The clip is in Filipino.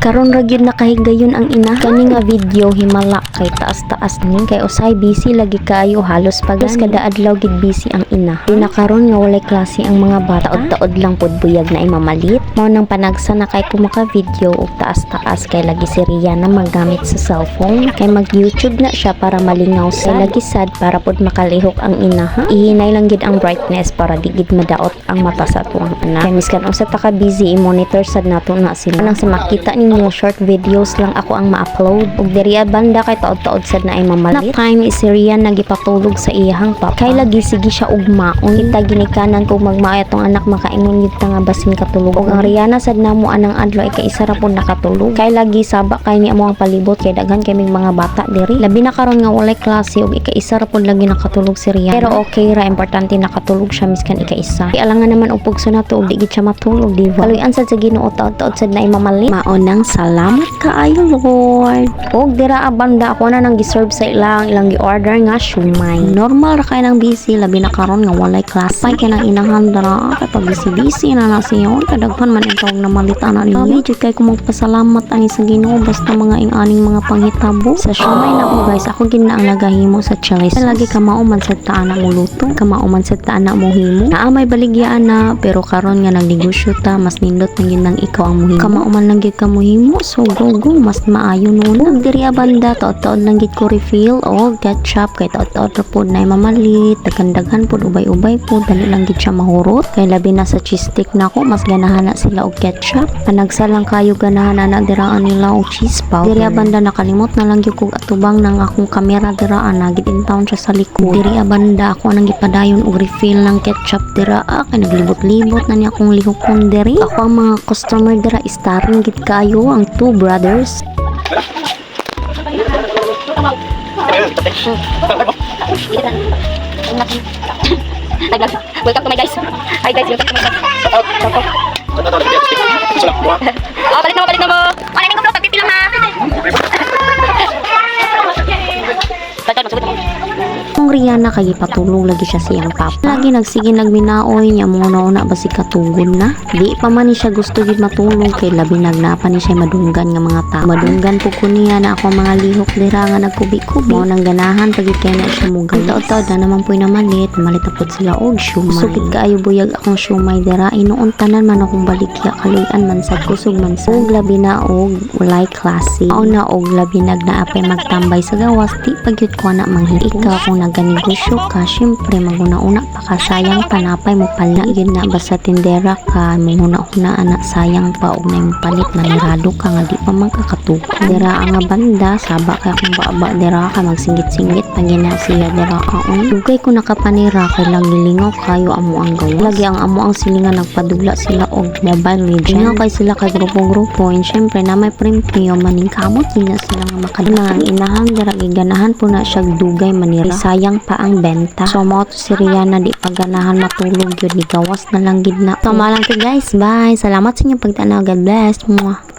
Karon ra gyud nakahigayon ang ina. Kani nga video himala kay taas-taas ni kay usay busy lagi kayo halos pagas kada adlaw gid busy ang ina. Pinakaron nga walay klase ang mga bata taod-taod lang pud buyag na imamalit. Mao nang panagsa na kay kumaka video og taas-taas kay lagi si Rihanna magamit sa cellphone kay mag-YouTube na siya para malingaw sa lagi sad para pud makalihok ang ina ha. Ihinay lang gid ang brightness para di gid madaot ang mata sa tuwang anak. Kay miskan unsa ta ka busy i-monitor sad nato na sila. Nang sa makita ninyo short videos lang ako ang ma-upload ug diri banda kay taod-taod sad na ay mamalit. Na time is si Rihanna nagipatulog sa iyahang papa. Kay lagi sige siya ugmaon. Kita ginikanan kog magmaay atong anak makaingon yun nga basin katulog. Og ang Rihanna sad namo anang adlaw ay kaisa ra pud nakatulog. Kay lagi saba kay ni amo ang palibot kay daghan kay mga bata diri. Labi na karon nga walay klase og ikaisa ra pud lagi nakatulog si Rihanna. Pero okay ra importante nakatulog siya miskan ikaisa. Kay alangan naman og pugso nato og di gid siya matulog di ba. Kaluyan sad sa Ginoo taod-taod sad na imamalit. Maunang salamat kaayo Lord. Og dira banda ako na nang giserve sa ilang gi-order nga shumay. Normal ra kay nang busy labi na karon nga walay klase. Pay kay nang inahang dara kay pag busy na siya kadaghan man itong namalitan na niya. Video kay ko magpasalamat ani sa Ginoo basta mga ing-aning mga panghitabo. Sa shumay na ko guys, ako gid na ang nagahimo sa choice. Lagi ka mauman sa taan na mo luto, ka mauman sa taan na mo himo. Naa may baligyaan na pero karon nga nagnegosyo ta mas nindot na gyud nang ikaw ang muhimo. Ka mauman lang gyud ka muhimo so go mas maayo nuno. Ug diri banda taod-taod lang gid ko refill o ketchup kay taod-taod ra pud na mamalit, daghan-daghan pud ubay-ubay pud dali lang gid siya mahurot. Kay labi na sa cheese stick nako mas ganahan na sila og ketchup. Panagsalang kayo ganahan na diraan nila og cheese powder. Diri banda nakalimot na lang gyud kog atubang nang akong kamera diraan na gid in town siya sa likod. Diri banda ako nang gipadayon og refill ng ketchup dira kay naglibot-libot na ni akong lihokon diri. Ako ang mga customer dira starring gid kayo ang two brothers. Welcome to my guys. Hi guys, welcome to my guys. Balik na mo. Ano yung vlog? Pagpipilang ha. Ang Rihanna kay patulog lagi siya siyang papa. Lagi nagsige nagminaoy niya mo na ba si katugon na. Di pa man ni siya gusto gid matulog kay labi nagnapa ni siya madunggan nga mga tao. Madunggan pud ko niya na ako mga lihok dira nga nagkubi-kubi. Mo nang ganahan pagit kay na siya mugay. Taod-taod na naman po'y namalit pud sila og shumay. Sukid kaayo buyag akong shumay dira inuon tanan man akong balikya kaluyan man sa kusog man sa. Og labi na og walay klase. Mao na og labi nagnaapay magtambay sa gawas di pagyud ko na manghid. Ikaw kung naganegosyo ka, syempre maguna-una pa ka sayang panapay mo pala yun na basta tindera ka maguna-una anak sayang pa og na palit manirado ka nga di pa magkakatuko. Dira ang banda saba kay akong baba dira ka magsinggit-singgit pagina siya dira kaon. Dugay ko nakapanira kay lang gilingaw kayo amo ang gawas. Lagi ang amo ang silingan nagpadugla sila og Mobile Legends. Nga kay sila kay grupo-grupo and syempre na may premium maning kamot na sila nga makadala ang inahang dira giganahan po na siya dugay manira. Sayang pa ang benta. So mo to si Rihanna di paganahan matulog yun. Gawas na lang gid na. Tama lang to guys. Bye. Salamat sa inyong pagtanaw. God bless. Mwah.